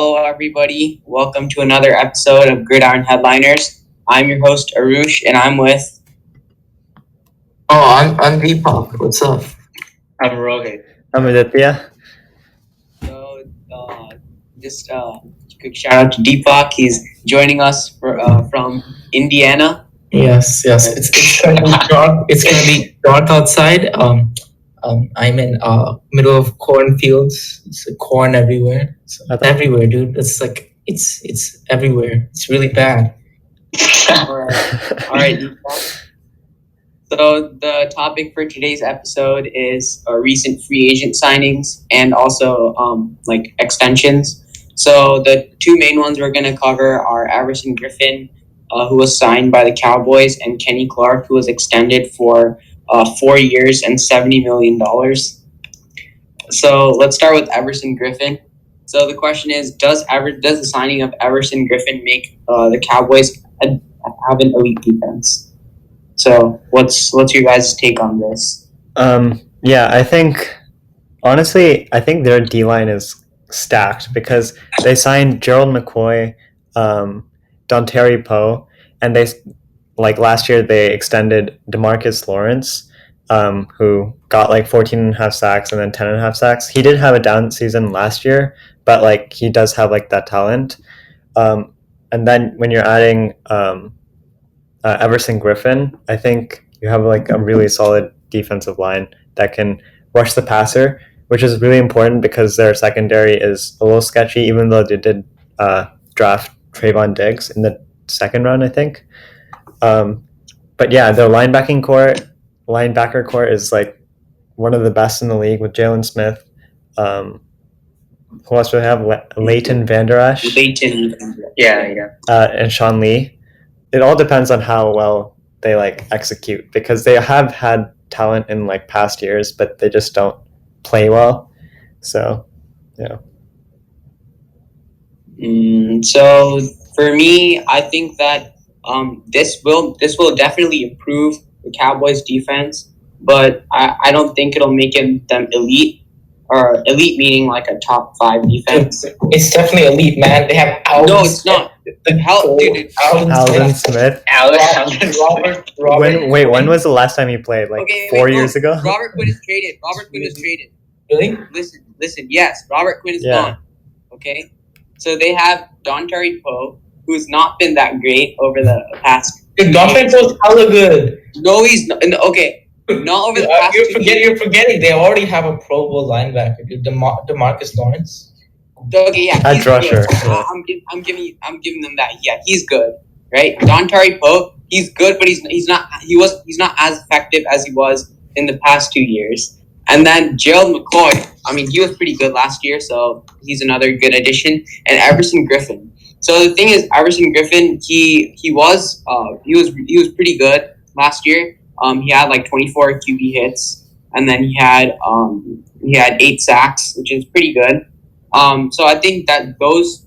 Hello, everybody. Welcome to another episode of Gridiron Headliners. I'm your host, Arush, and I'm with. I'm Deepak. What's up? I'm Rohit. I'm Aditya. So, just quick shout out to Deepak. He's joining us from Indiana. Yes. It's gonna be dark. It's gonna be dark outside. I'm in middle of cornfields. It's corn everywhere. It's everywhere, dude. It's like it's everywhere. It's really bad. All right, Deepak. So the topic for today's episode is recent free agent signings and also extensions. So the two main ones we're going to cover are Everson Griffin, who was signed by the Cowboys, and Kenny Clark, who was extended for 4 years and $70 million. So let's start with Everson Griffin. So the question is, does the signing of Everson Griffin make the Cowboys have an elite defense? So what's your guys' take on this? I think their D-line is stacked because they signed Gerald McCoy, Dontari Poe, and last year they extended DeMarcus Lawrence, who got 14 and a half sacks and then 10 and a half sacks. He did have a down season last year, but he does have that talent. And then when you're adding Everson Griffin, I think you have a really solid defensive line that can rush the passer, which is really important because their secondary is a little sketchy, even though they did draft Trayvon Diggs in the second round, I think. But yeah, their linebacker core is one of the best in the league with Jalen Smith. Who else do we have? Leighton Vander Esch. And Sean Lee. It all depends on how well they execute, because they have had talent in past years, but they just don't play well. So, yeah. So for me, I think that this will definitely improve the Cowboys defense, but I don't think it'll make them elite. Or elite meaning a top 5 defense. It's definitely elite, man. They have Alvin. No, it's not. Alvin Smith. Robert. When was the last time he played? 4 years ago? Robert Quinn is traded. Really? Listen. Yes, Robert Quinn is gone. Okay, so they have Dontari Poe, who's not been that great over the past. Dude, Dontari Poe's hella good. No, he's not. Okay. Not over the past You're forgetting they already have a Pro Bowl linebacker, dude. DeMarcus Lawrence. Okay, yeah, he's rusher. I'm giving them that. Yeah, he's good, right? Dontari Poe, he's good, but he's not as effective as he was in the past 2 years. And then Gerald McCoy, he was pretty good last year, so he's another good addition. And Everson Griffin. So the thing is, Everson Griffin, he was pretty good last year. He had 24 QB hits, and then he had 8 sacks, which is pretty good. So I think that those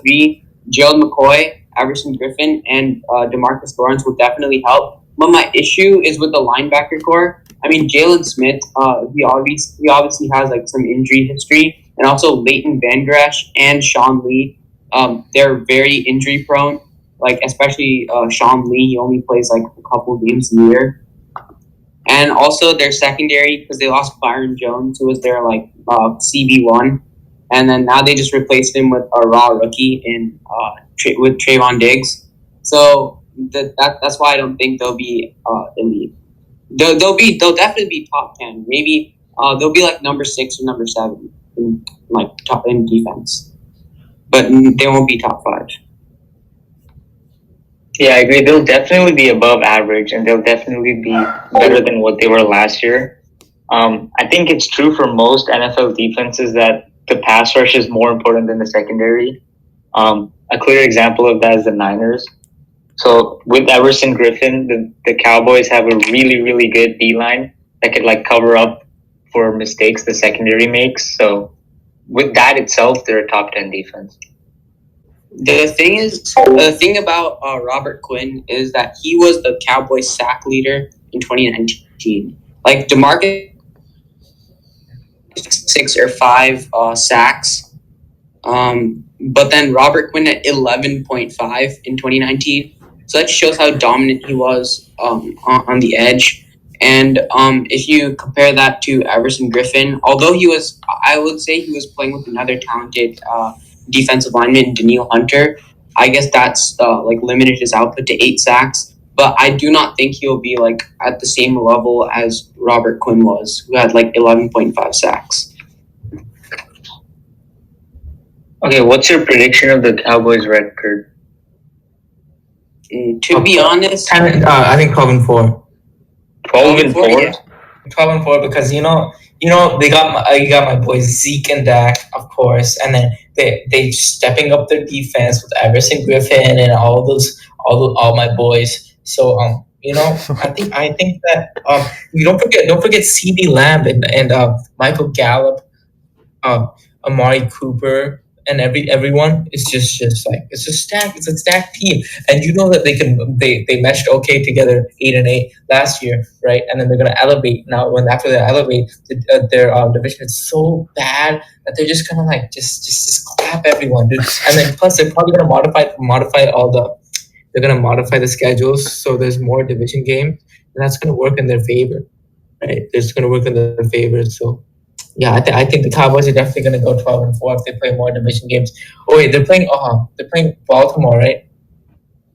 three, Gerald McCoy, Everson Griffin, and DeMarcus Lawrence will definitely help. But my issue is with the linebacker core. Jalen Smith, he obviously has some injury history, and also Leighton Vander Esch and Sean Lee. They're very injury prone. Especially Sean Lee, he only plays a couple games a year. And also their secondary, because they lost Byron Jones, who was their CB1, and then now they just replaced him with a raw rookie with Trayvon Diggs. So that's why I don't think they'll be elite. They'll definitely be top 10. Maybe they'll be number 6 or number 7 in top in defense, but they won't be top 5. Yeah, I agree. They'll definitely be above average, and they'll definitely be better than what they were last year. I think it's true for most NFL defenses that the pass rush is more important than the secondary. A clear example of that is the Niners. So with Everson Griffin, the Cowboys have a really, really good D-line that could cover up for mistakes the secondary makes. So with that itself, they're a top 10 defense. The thing about Robert Quinn is that he was the Cowboys sack leader in 2019. DeMarcus 6 or 5 sacks, But then Robert Quinn at 11.5 in 2019. So that shows how dominant he was on the edge. And if you compare that to Everson Griffin, although I would say he was playing with another talented defensive lineman, Daniil Hunter. I guess that's limited his output to 8 sacks. But I do not think he'll be like at the same level as Robert Quinn was, who had like 11.5 sacks. Okay, what's your prediction of the Cowboys' record? To be honest, I think 12-4. 12-4. Yeah. 12-4 because you know they got you got my boys Zeke and Dak, of course, and then they stepping up their defense with Everson Griffin and all my boys. So I think that you don't forget CD Lamb and Michael Gallup, Amari Cooper, and everyone is just like it's a stacked team, and you know that they meshed okay together 8-8 last year, right? And then they're gonna elevate now. When after they elevate, their division is so bad that they're just gonna like just clap everyone, dude. And then plus they're probably gonna modify they're gonna modify the schedules so there's more division games, and that's gonna work in their favor, right? It's gonna work in their favor. So yeah, I think the Cowboys are definitely going to go 12-4 if they play more division games. Oh wait, they're playing Baltimore, right?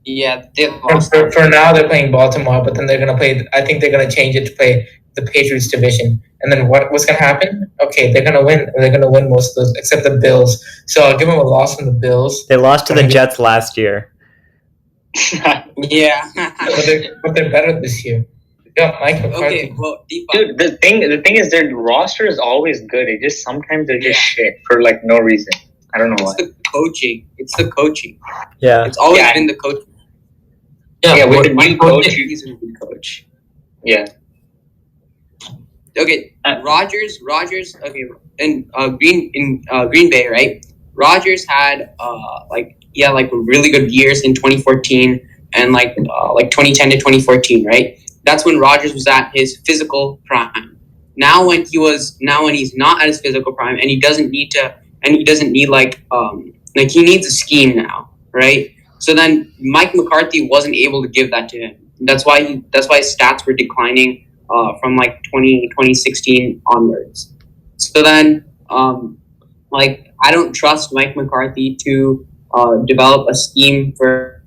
Yeah, for now they're playing Baltimore, but then they're going to play. I think they're going to change it to play the Patriots division. And then what's going to happen? Okay, they're going to win. They're going to win most of those, except the Bills. So I'll give them a loss from the Bills. They lost to the Jets last year. Yeah, but they're better this year. Yeah, Mike McCarthy. Okay, well, Deepak. Dude, the thing is their roster is always good. It just sometimes they're just shit for like no reason. I don't know why. It's the coaching. Yeah, it's always been the coaching. Yeah, with the new coach, he's a good coach. Yeah. Okay, Rodgers. Okay, in Green Bay, right? Rodgers had really good years in 2014 and like 2010 to 2014, right? That's when Rodgers was at his physical prime. Now when he's not at his physical prime, and he doesn't need he needs a scheme now, right? So then Mike McCarthy wasn't able to give that to him. That's why his stats were declining from like 2016 onwards. So then I don't trust Mike McCarthy to develop a scheme for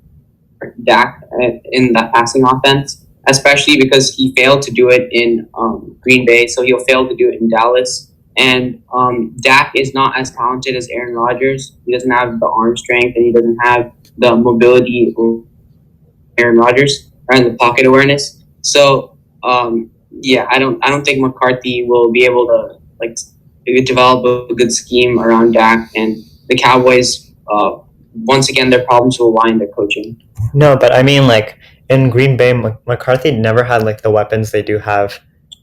Dak in that passing offense, especially because he failed to do it in Green Bay, so he'll fail to do it in Dallas. And Dak is not as talented as Aaron Rodgers. He doesn't have the arm strength, and he doesn't have the mobility of Aaron Rodgers and the pocket awareness. So I don't think McCarthy will be able to develop a good scheme around Dak, and the Cowboys once again their problems will lie in their coaching. No, but I mean in Green Bay, McCarthy never had the weapons they do have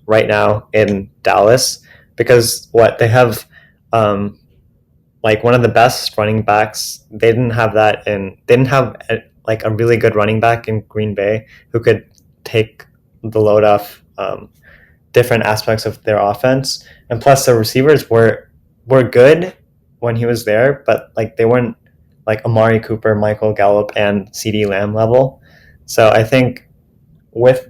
right now in Dallas, because they have one of the best running backs. They didn't have a really good running back in Green Bay who could take the load off different aspects of their offense, and plus the receivers were good when he was there, but they weren't like Amari Cooper, Michael Gallup, and CD Lamb level. So I think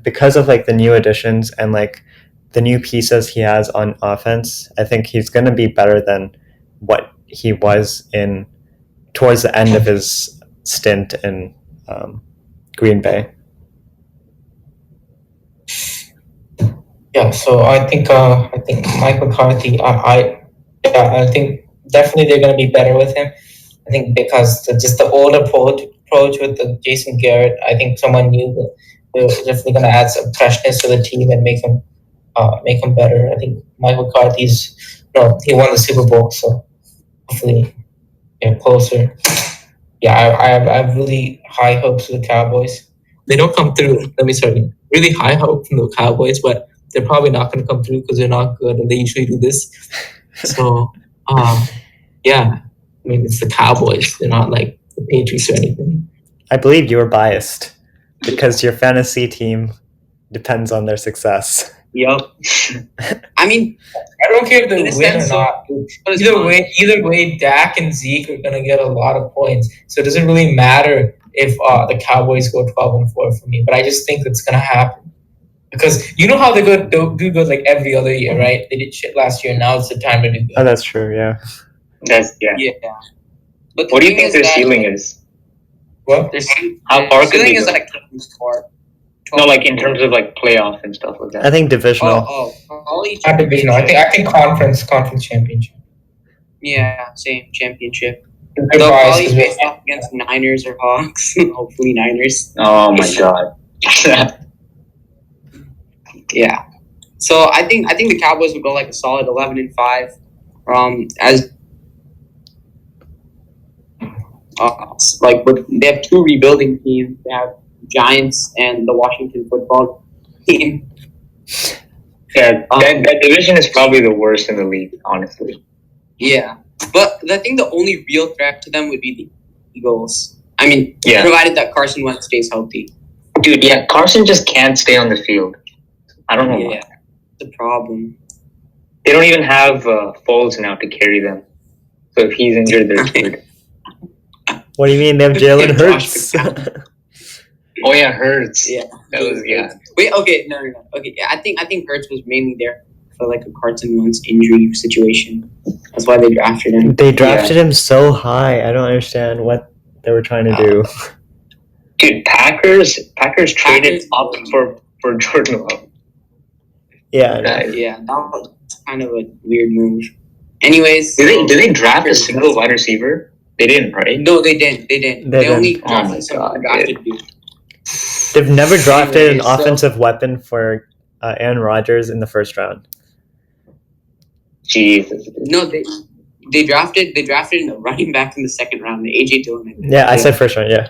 because of the new additions and the new pieces he has on offense, I think he's going to be better than what he was towards the end of his stint in Green Bay. Yeah, so I think Mike McCarthy. I think definitely they're going to be better with him. I think because just the old approach with the Jason Garrett, I think someone new, they're definitely going to add some freshness to the team and make them better. I think Mike McCarthy's, he won the Super Bowl, so hopefully get closer. Yeah, I have really high hopes for the Cowboys. They don't come through. Really high hope from the Cowboys, but they're probably not going to come through because they're not good, and they usually do this. So, yeah. I mean, it's the Cowboys. They're not like the Patriots or anything. I believe you were biased because your fantasy team depends on their success. Yup. I mean, I don't care if they in a win or sense, not. but it's Either way, Dak and Zeke are gonna get a lot of points. So it doesn't really matter if the Cowboys go 12-4 for me. But I just think it's gonna happen because you know how they do good like every other year, right? They did shit last year. Now it's the time to do good. Oh, that's true. Yeah. yeah. But What do you think their ceiling is? What? How far could ceiling they is go? like 4. No, like in terms of like playoff and stuff like that. I think divisional. Probably Not divisional. I think conference championship. Yeah, same championship. Good They'll bias, probably 'cause face off against Niners or Hawks. Hopefully Niners. Oh my god. Yeah. So I think the Cowboys would go like a solid 11-5. As like they have 2 rebuilding teams. They have Giants and the Washington football team. Yeah, that division is probably the worst in the league, honestly. Yeah, but I think the only real threat to them would be the Eagles. I mean, Yeah. provided that Carson Wentz stays healthy. Dude, yeah, Carson just can't stay on the field. I don't know why. Yeah, the problem. They don't even have Foles now to carry them. So if he's injured, they're screwed. What do you mean? They have Jalen Josh Hurts. Oh yeah, Hurts. Yeah. That was Wait, okay, no. Okay, yeah, I think Hurts was mainly there for like a Carson Wentz injury situation. That's why they drafted him. They drafted him so high. I don't understand what they were trying to do. Dude, Packers traded up for Jordan Love. Yeah. Yeah, that was kind of a weird move. Anyways, Did they draft a single wide receiver? They didn't, right? No, they didn't. They only Oh my drafted some God, drafted dude. They've never drafted an Anyways, so- offensive weapon for Aaron Rodgers in the first round. Jesus. No, they drafted a running back in the second round, AJ Dillon. Yeah, I said first round. Yeah.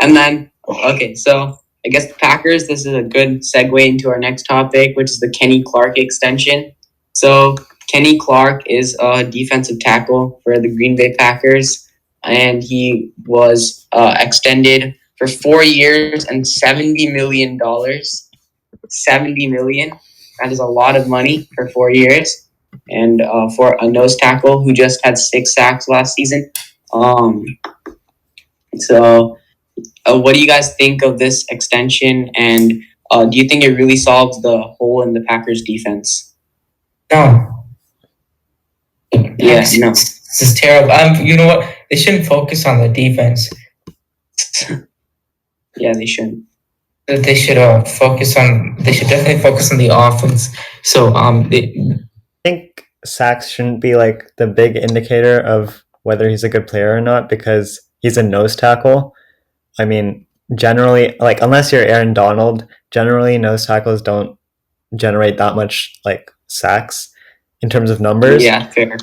And then, okay, so I guess the Packers, this is a good segue into our next topic, which is the Kenny Clark extension. So Kenny Clark is a defensive tackle for the Green Bay Packers, and he was extended for 4 years and $70 million. $70 million. That is a lot of money for 4 years. And for a nose tackle who just had 6 sacks last season. So what do you guys think of this extension? And do you think it really solves the hole in the Packers defense? No. Yeah, no. This is terrible. You know what? They shouldn't focus on the defense. Yeah, they should. They should focus on. They should definitely focus on the offense. So I think sacks shouldn't be like the big indicator of whether he's a good player or not because he's a nose tackle. I mean, generally, like unless you're Aaron Donald, generally nose tackles don't generate that much like sacks in terms of numbers. Yeah, fair.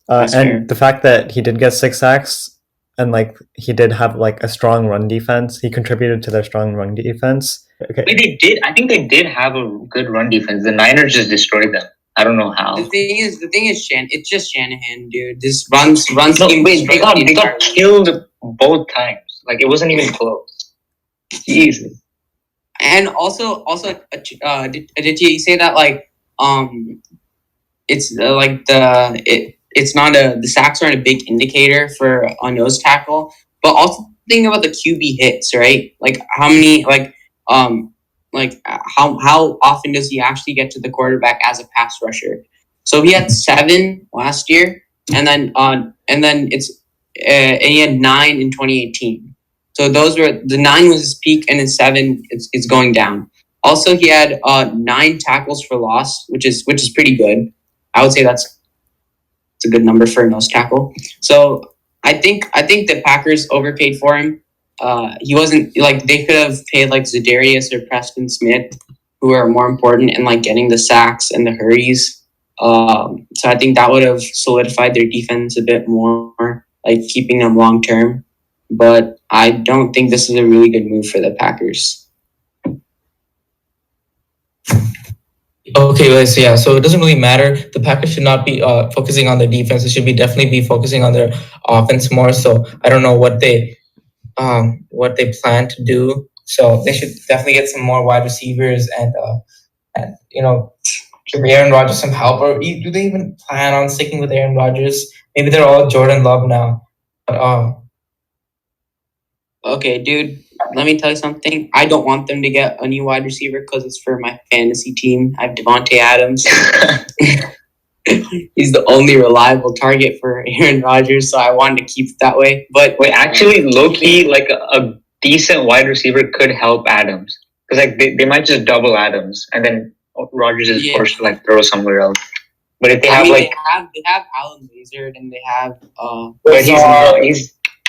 And fair. the fact that he did get 6 sacks and like he did have like a strong run defense, he contributed to their strong run defense. Okay. Wait, they did. I think they did have a good run defense. The Niners just destroyed them. I don't know how. The thing is, it's just Shanahan, dude. This runs No, scheme. wait, they got killed both times. Like it wasn't even close. Jesus. And also, Aditya, you say that like it's like it's not the sacks aren't a big indicator for a nose tackle, but also think about the QB hits, right? Like how many how often does he actually get to the quarterback as a pass rusher? So he had 7 last year, and then he had 9 in 2018. So those were the 9 was his peak, and then 7 it's going down. Also, he had 9 tackles for loss, which is pretty good. I would say it's a good number for a nose tackle. So I think the Packers overpaid for him. He wasn't like they could have paid like Za'Darius or Preston Smith, who are more important in like getting the sacks and the hurries. So I think that would have solidified their defense a bit more, like keeping them long term. But I don't think this is a really good move for the Packers. Okay, so yeah, so it doesn't really matter. The Packers should not be focusing on their defense. They should definitely be focusing on their offense more. So I don't know what they plan to do So they should definitely get some more wide receivers and give Aaron Rodgers some help. Or do they even plan on sticking with Aaron Rodgers? Maybe they're all Jordan Love now. But Okay, dude, let me tell you something. I don't want them to get a new wide receiver because it's for my fantasy team. I have Devontae Adams. He's the only reliable target for Aaron Rodgers, so I wanted to keep it that way. But Wait, actually, low-key, like a decent wide receiver could help Adams. Because like they might just double Adams, and then Rodgers is forced to like throw somewhere else. But if they have they have Alan Lazard and they have but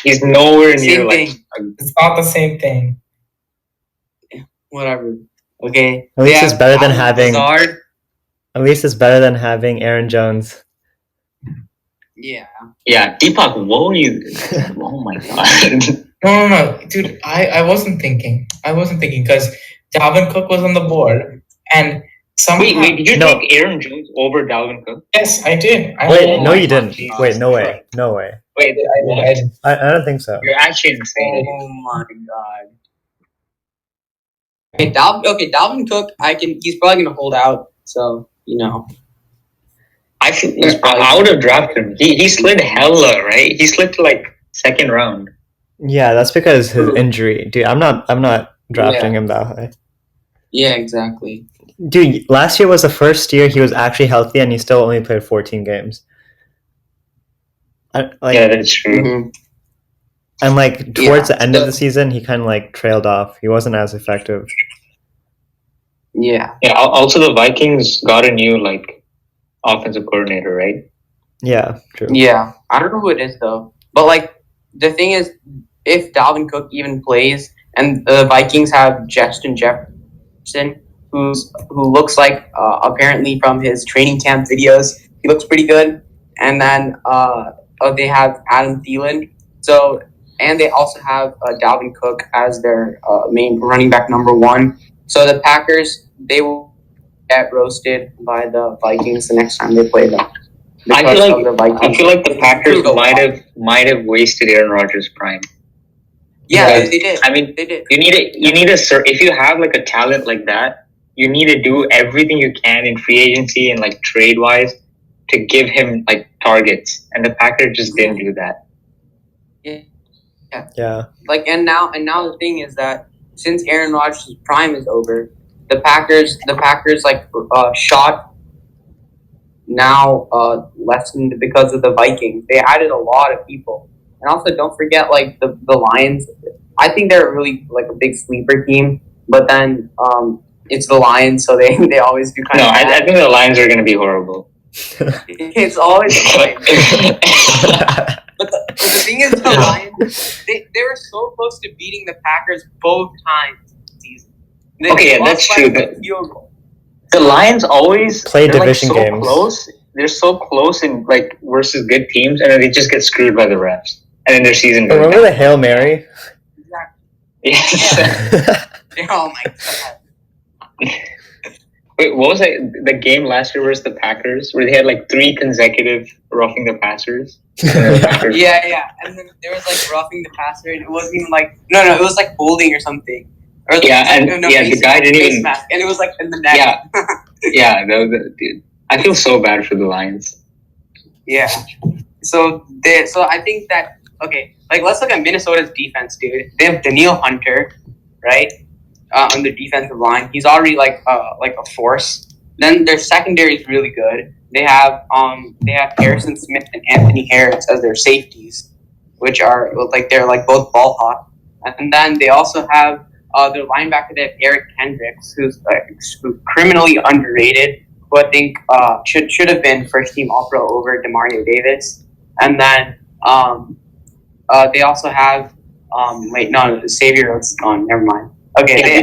he's nowhere near like it's not the same thing. Whatever. Okay. At least it's better than having. Lazard. At least it's better than having Aaron Jones. Yeah. Yeah, Deepak, what were you? Oh my god. No, dude. I wasn't thinking. Because Dalvin Cook was on the board, and somehow. Wait, did you take Aaron Jones over Dalvin Cook? Yes, I did. Wait, no, you didn't. Wait, no way. Wait, I don't think so. You're actually insane. Oh my god. Okay, Dalvin Cook. He's probably gonna hold out. So I would have drafted him. He slid hella, right? He slid to like second round. Yeah, that's because his injury, dude. I'm not drafting him that high. Yeah, exactly. Dude, last year was the first year he was actually healthy, and he still only played 14 games. Yeah, that's true. Mm-hmm. And like towards the end of the season, he kind of like trailed off. He wasn't as effective. Yeah. Yeah. Also, the Vikings got a new like offensive coordinator, right? Yeah, true. Yeah, I don't know who it is though. But like the thing is, if Dalvin Cook even plays, and the Vikings have Justin Jefferson, who looks like apparently from his training camp videos, he looks pretty good. And then they have Adam Thielen. So, and they also have Dalvin Cook as their main running back number 1. So the Packers, they will get roasted by the Vikings the next time they play them. I feel like the Packers might have wasted Aaron Rodgers' prime. Yeah, they did. I mean, they did. You need if you have like a talent like that, you need to do everything you can in free agency and like trade wise to give him like targets, and the Packers just didn't do that. Yeah. Like and now the thing is that since Aaron Rodgers' prime is over, the Packers like shot now lessened because of the Vikings. They added a lot of people, and also don't forget like the Lions. I think they're really like a big sleeper team, but then it's the Lions, so they always do kind of. No, I think the Lions are going to be horrible. It's always the Lions. But the thing is, the Lions, they were so close to beating the Packers both times this season. Okay, yeah, that's true. The Lions always play division like so games. Close. They're so close in like versus good teams, and then they just get screwed by the refs, and then their season goes Remember down. the Hail Mary? Exactly. Yes. Oh my god. Wait, what was the game last year versus the Packers where they had like 3 consecutive roughing the passers? Yeah, and then there was like roughing the passer, and it wasn't even like it was like holding or something. Or the guy didn't even mask, and it was like in the neck. Yeah, dude. I feel so bad for the Lions. Yeah. So I think that like let's look at Minnesota's defense, dude. They have Daniil Hunter, right? On the defensive line, he's already like a force. Then their secondary is really good. They have Harrison Smith and Anthony Harris as their safeties, which are like they're like both ball hawk. And then they also have their linebacker. They have Eric Kendricks, who's criminally underrated, who I think should have been first team All Pro over Demario Davis. And then they also have Xavier Rhodes is gone. Never mind. Okay, they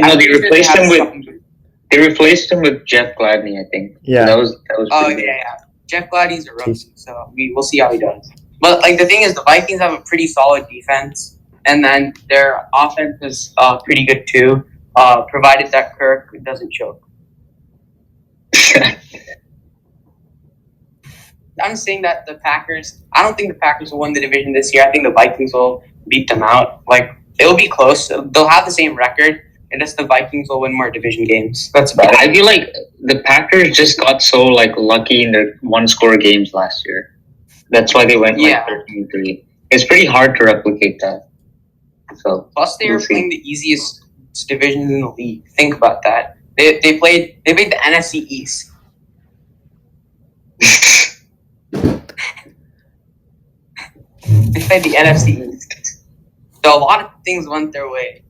replaced him with Jeff Gladney, I think. Yeah, that was. Yeah. Jeff Gladney's a rookie, so we'll see how he does. But like the thing is, the Vikings have a pretty solid defense, and then their offense is pretty good too, provided that Kirk doesn't choke. I'm saying that the Packers. I don't think the Packers will win the division this year. I think the Vikings will beat them out. Like It'll be close. They'll have the same record, and just the Vikings will win more division games. That's about it. I feel like the Packers just got so like lucky in their one-score games last year. That's why they went like 13-3. It's pretty hard to replicate that. So plus they were playing the easiest divisions in the league. Think about that. They played the NFC East. They played the NFC East. So a lot of things went their way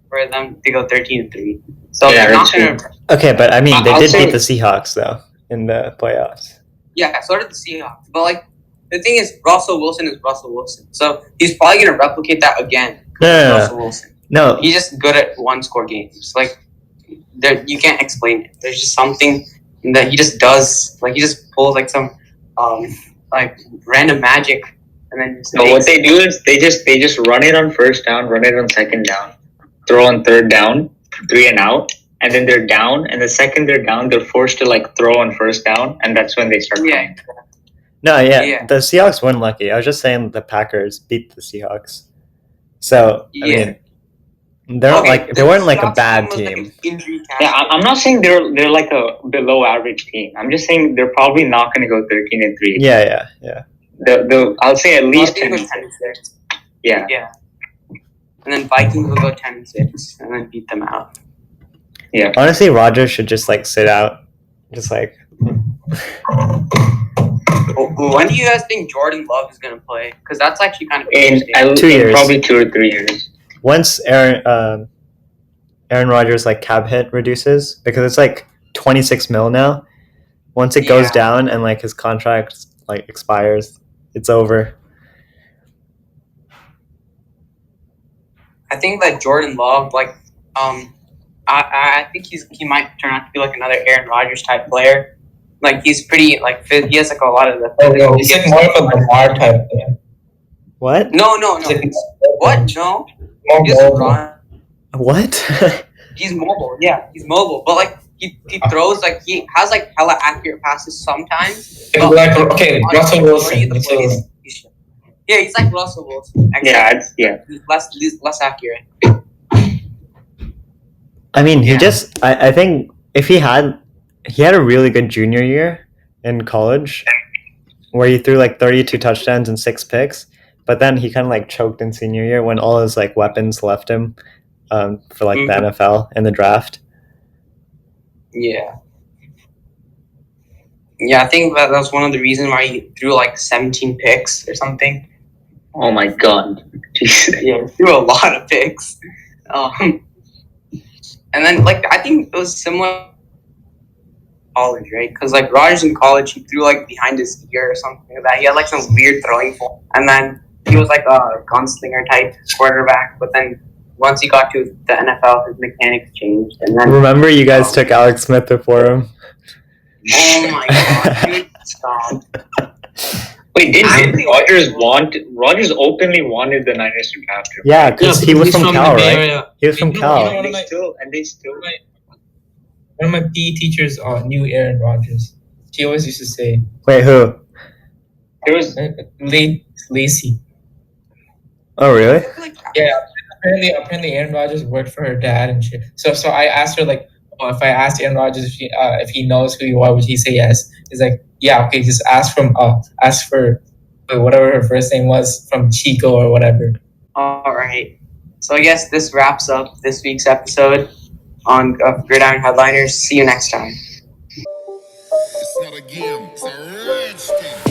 for them to go 13-3. So they're not gonna. Okay, but I mean, they did beat the Seahawks though in the playoffs. Yeah, so did the Seahawks. But like the thing is, Russell Wilson is Russell Wilson, so he's probably gonna replicate that again. Russell Wilson. No, he's just good at one-score games. Like you can't explain it. There's just something that he just does. Like he just pulls like some like random magic. And then what they do is they just run it on first down, run it on second down, throw on third down, 3 and out, and then they're down. And the second they're down, they're forced to like throw on first down, and that's when they start playing. No, the Seahawks weren't lucky. I was just saying the Packers beat the Seahawks. So I mean, they're they weren't like a bad team. Yeah, I'm not saying they're like a below average team. I'm just saying they're probably not going to go 13-3. Yeah. I'll say at least 10-6. Yeah. And then Vikings will go 10-6 and then beat them out. Yeah. Honestly, Rodgers should just like sit out. Just like. When do you guys think Jordan Love is going to play? Because that's actually kind of in 2 years. Probably 2 or 3 years. Once Aaron Rodgers like cap hit reduces, because it's like 26 mil now. Once it goes down and like his contract like expires, it's over. I think that Jordan Love, like, I think he might turn out to be like another Aaron Rodgers type player. Like he's pretty like fit. He has like a lot of the. He's like more of a Lamar type player. What? No. What? No. What? He's mobile. Yeah, he's mobile. But like he throws like he has like hella accurate passes sometimes. Russell Wilson. Yeah, he's like Russell Wilson. He's less accurate. I mean, I think if he had a really good junior year in college where he threw like 32 touchdowns and 6 picks, but then he kind of like choked in senior year when all his like weapons left him for like the NFL in the draft. Yeah, I think that was one of the reasons why he threw like 17 picks or something. Oh my god. Jesus. Yeah, he threw a lot of picks. And then like I think it was similar college, right? Because like Rodgers in college, he threw like behind his ear or something like that. He had like some weird throwing form, and then he was like a gunslinger type quarterback. But then once he got to the NFL, his mechanics changed. And then remember, you guys took Alex Smith before him. Oh my god! Dude, stop. Wait, didn't Rodgers openly wanted the Niners to draft him? Yeah, because he was from Cal, right? He was from Cal. And they still. One of my PE teachers knew Aaron Rodgers. She always used to say. Wait, who? There was Lacey. Oh, really? Yeah. Apparently, Aaron Rodgers worked for her dad and shit. So I asked her like, if I asked Aaron Rodgers if he knows who you are, would he say yes? He's like, yeah, okay, just ask for whatever her first name was from Chico or whatever. All right. So I guess this wraps up this week's episode on Gridiron Headliners. See you next time. It's not a game, it's a rich thing.